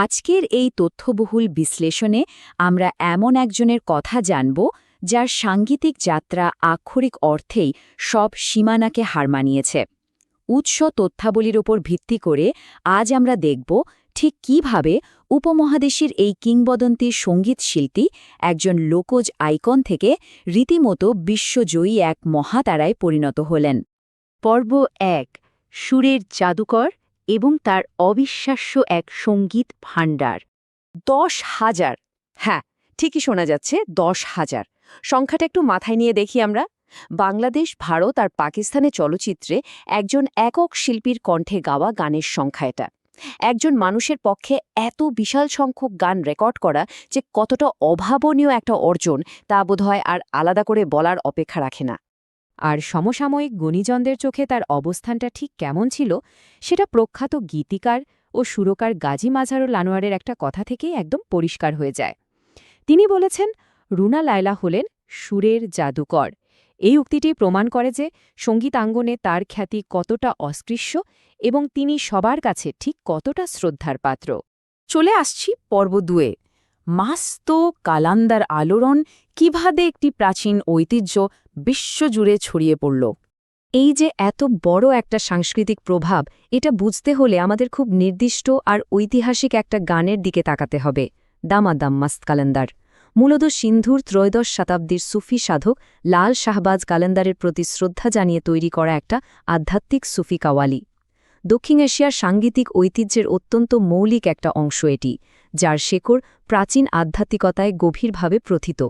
আজকের এই তথ্যবহুল বিশ্লেষণে আমরা এমন একজনের কথা জানব যার সাঙ্গীতিক যাত্রা আক্ষরিক অর্থেই সব সীমানাকে হার মানিয়েছে। উৎস তথ্যাবলীর ওপর ভিত্তি করে আজ আমরা দেখব ঠিক কিভাবে উপমহাদেশের এই কিংবদন্তির সঙ্গীতশিল্পী একজন লোকজ আইকন থেকে রীতিমতো বিশ্বজয়ী এক মহাতারায় পরিণত হলেন। পর্ব ১, সুরের জাদুকর এবং তার অবিশ্বাস্য এক সঙ্গীত ভাণ্ডার। 10,000। হ্যাঁ, ঠিকই শোনা যাচ্ছে, 10,000। সংখ্যাটা একটু মাথায় নিয়ে দেখি আমরা। বাংলাদেশ, ভারত আর পাকিস্তানের চলচ্চিত্রে একজন একক শিল্পীর কণ্ঠে গাওয়া গানের সংখ্যা এটা। একজন মানুষের পক্ষে এত বিশাল সংখ্যক গান রেকর্ড করা যে কতটা অভাবনীয় একটা অর্জন, তা বোধহয় আর আলাদা করে বলার অপেক্ষা রাখে না। আর সমসাময়িক গুণীজনদের চোখে তার অবস্থানটা ঠিক কেমন ছিল সেটা প্রখ্যাত গীতিকার ও সুরকার গাজী মাজহারুল আনোয়ারের একটা কথা থেকেই একদম পরিষ্কার হয়ে যায়। তিনি বলেছেন, রুনা লায়লা হলেন সুরের জাদুকর। এই উক্তিটি প্রমাণ করে যে সঙ্গীতাঙ্গনে তার খ্যাতি কতটা অস্পৃশ্য এবং তিনি সবার কাছে ঠিক কতটা শ্রদ্ধার পাত্র। চলে আসছি পর্ব ২-এ। মাস্ত কালান্দার আলোড়ন কিভাবে একটি প্রাচীন ঐতিহ্য বিশ্বজুড়ে ছড়িয়ে পড়ল। এই যে এত বড় একটা সাংস্কৃতিক প্রভাব, এটা বুঝতে হলে আমাদের খুব নির্দিষ্ট আর ঐতিহাসিক একটা গানের দিকে তাকাতে হবে। দামাদাম মাস্ত কালান্দার মূলত সিন্ধুর ত্রয়োদশ শতাব্দীর সুফি সাধক লাল শাহবাজ কালান্দারের প্রতি শ্রদ্ধা জানিয়ে তৈরি করা একটা আধ্যাত্মিক সুফি কাওয়ালি। দক্ষিণ এশিয়ার সাংগীতিক ঐতিহ্যের অত্যন্ত মৌলিক একটা অংশ এটি, যার শেকড় প্রাচীন আধ্যাত্মিকতায় গভীরভাবে প্রথিত।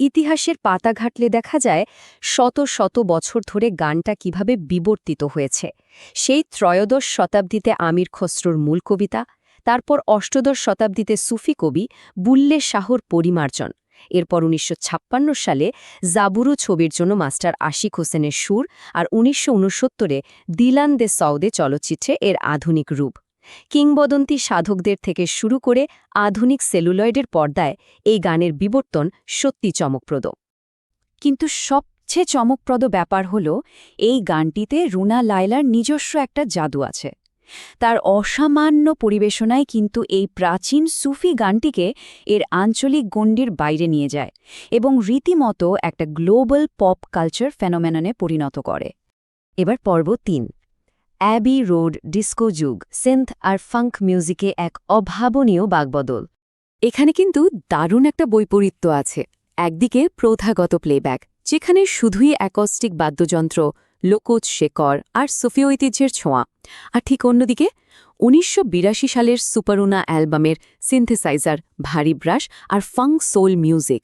ইতিহাসের পাতা ঘাটলে দেখা যায় শত শত বছর ধরে গানটা কিভাবে বিবর্তিত হয়েছে। সেই ত্রয়োদশ শতাব্দীতে আমির খসরুর মূল কবিতা, তারপর অষ্টদশ শতাব্দীতে সুফি কবি বুল্লে শাহর পরিমার্জন, এরপর ১৯৫৬ সালে জাবুরু ছবির জন্য মাস্টার আশিক হোসেনের সুর, আর ১৯৬৯-এ দিলান দে সৌদে চলচ্চিত্রে এর আধুনিক রূপ। কিংবদন্তি সাধকদের থেকে শুরু করে আধুনিক সেলুলয়েডের পর্দায় এই গানের বিবর্তন সত্যি চমকপ্রদ। কিন্তু সবচেয়ে চমকপ্রদ ব্যাপার হল এই গানটিতে রুনা লায়লার নিজস্ব একটা জাদু আছে। তার অসামান্য পরিবেশনায় কিন্তু এই প্রাচীন সুফি গানটিকে এর আঞ্চলিক গণ্ডির বাইরে নিয়ে যায় এবং রীতিমতো একটা গ্লোবাল পপ কালচার ফেনোমেননে পরিণত করে। এবার পর্ব ৩, অ্যাবি রোড ডিস্কো যুগ, সিন্থ আর ফাঙ্ক মিউজিকে এক অভাবনীয় বাগবদল। এখানে কিন্তু দারুণ একটা বৈপরীত্য আছে। একদিকে প্রথাগত প্লেব্যাক, যেখানে শুধুই অ্যাকস্টিক বাদ্যযন্ত্র, লোকজ শেকর আর সুফি ঐতিহ্যের ছোঁয়া, আর ঠিক অন্যদিকে ১৯৮২ সালের সুপারুনা অ্যালবামের সিনথেসাইজার, ভারী ব্রাশ আর ফাঙ্ক সোল মিউজিক।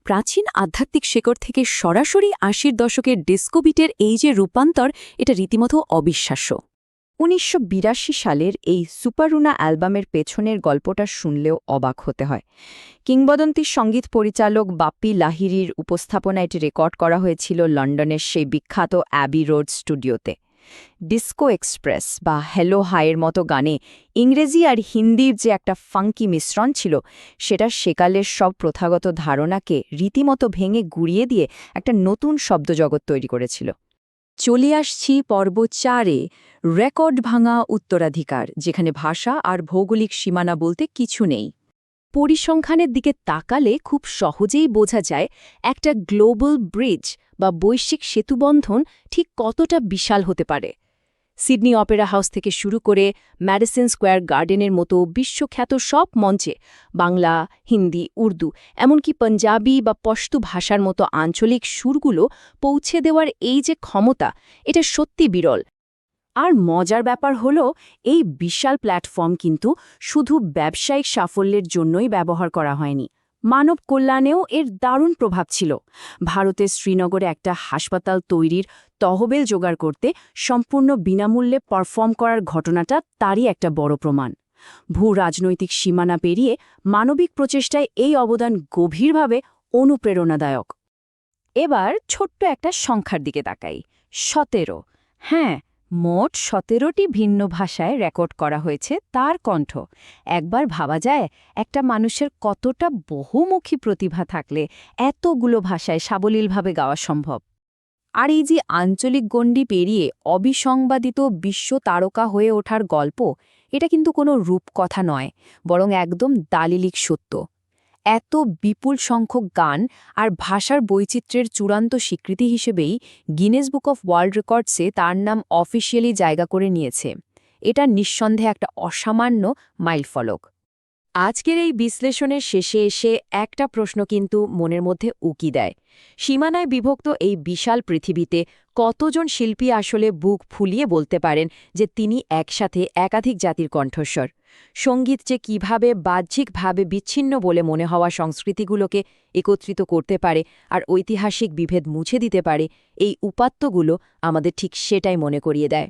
প্রাচীন আধ্যাত্মিক শেকড় থেকে সরাসরি ৮০ দশকের ডিস্কো বিটের এই যে রূপান্তর, এটা রীতিমতো অবিশ্বাস্য। ১৯৮২ সালের এই সুপারুনা অ্যালবামের পেছনের গল্পটা শুনলেও অবাক হতে হয়। কিংবদন্তি সঙ্গীত পরিচালক বাপ্পি লাহিড়ির উপস্থাপনায় এটি রেকর্ড করা হয়েছিল লন্ডনের সেই বিখ্যাত অ্যাবি রোড স্টুডিওতে। ডিস্কো এক্সপ্রেস বা হ্যালো হাইয়ের মতো গানে ইংরেজি আর হিন্দির যে একটা ফাঙ্কি মিশ্রণ ছিল, সেটা সেকালের সব প্রথাগত ধারণাকে রীতিমতো ভেঙে গুড়িয়ে দিয়ে একটা নতুন শব্দজগৎ তৈরি করেছিল। চলে আসছি পর্ব ৪-এ, রেকর্ড ভাঙা উত্তরাধিকার, যেখানে ভাষা আর ভৌগোলিক সীমানা বলতে কিছু নেই। পরিসংখ্যানের দিকে তাকালে খুব সহজেই বোঝা যায় একটা গ্লোবাল ব্রিজ বা বৈশ্বিক সেতুবন্ধন ঠিক কতটা বিশাল হতে পারে। সিডনি অপেরা হাউস থেকে শুরু করে ম্যাডিসন স্কোয়ার গার্ডেনের মতো বিশ্বখ্যাত সব মঞ্চে বাংলা, হিন্দি, উর্দু, এমনকি পঞ্জাবি বা পশতু ভাষার মতো আঞ্চলিক সুরগুলো পৌঁছে দেওয়ার এই যে ক্ষমতা, এটা সত্যি বিরল। আর মজার ব্যাপার হলো, এই বিশাল প্ল্যাটফর্ম কিন্তু শুধু ব্যবসায়িক সাফল্যের জন্যই ব্যবহার করা হয়নি, মানব কল্যাণেও এর দারুণ প্রভাব ছিল। ভারতের শ্রীনগরে একটা হাসপাতাল তৈরির তহবিল জোগাড় করতে সম্পূর্ণ বিনামূল্যে পারফর্ম করার ঘটনাটা তারই একটা বড় প্রমাণ। ভূ রাজনৈতিক সীমানা পেরিয়ে মানবিক প্রচেষ্টায় এই অবদান গভীরভাবে অনুপ্রেরণাদায়ক। এবার ছোট্ট একটা সংখ্যার দিকে তাকাই, ১৭। হ্যাঁ, মোট ১৭টি ভিন্ন ভাষায় রেকর্ড করা হয়েছে তার কণ্ঠ। একবার ভাবা যায় একটা মানুষের কতটা বহুমুখী প্রতিভা থাকলে এতগুলো ভাষায় সাবলীলভাবে গাওয়া সম্ভব। আর এই যে আঞ্চলিক গণ্ডি পেরিয়ে অবিসংবাদিত বিশ্ব তারকা হয়ে ওঠার গল্প, এটা কিন্তু কোনো রূপকথা নয়, বরং একদম দালিলিক সত্য। এত বিপুল সংখ্যক গান আর ভাষার বৈচিত্র্যের চূড়ান্ত স্বীকৃতি হিসেবেই গিনেস বুক অফ ওয়ার্ল্ড রেকর্ডসে তার নাম অফিসিয়ালি জায়গা করে নিয়েছে। এটা নিঃসন্দেহে একটা অসামান্য মাইলফলক। আজকের এই বিশ্লেষণের শেষে এসে একটা প্রশ্ন কিন্তু মনের মধ্যে উকি দেয়। সীমানায় বিভক্ত এই বিশাল পৃথিবীতে কতজন শিল্পী আসলে বুক ফুলিয়ে বলতে পারেন যে তিনি একসাথে একাধিক জাতির কণ্ঠস্বর? সঙ্গীত যে কিভাবে বাহ্যিকভাবে বিচ্ছিন্ন বলে মনে হওয়া সংস্কৃতিগুলোকে একত্রিত করতে পারে আর ঐতিহাসিক বিভেদ মুছে দিতে পারে, এই উপাত্তগুলো আমাদের ঠিক সেটাই মনে করিয়ে দেয়।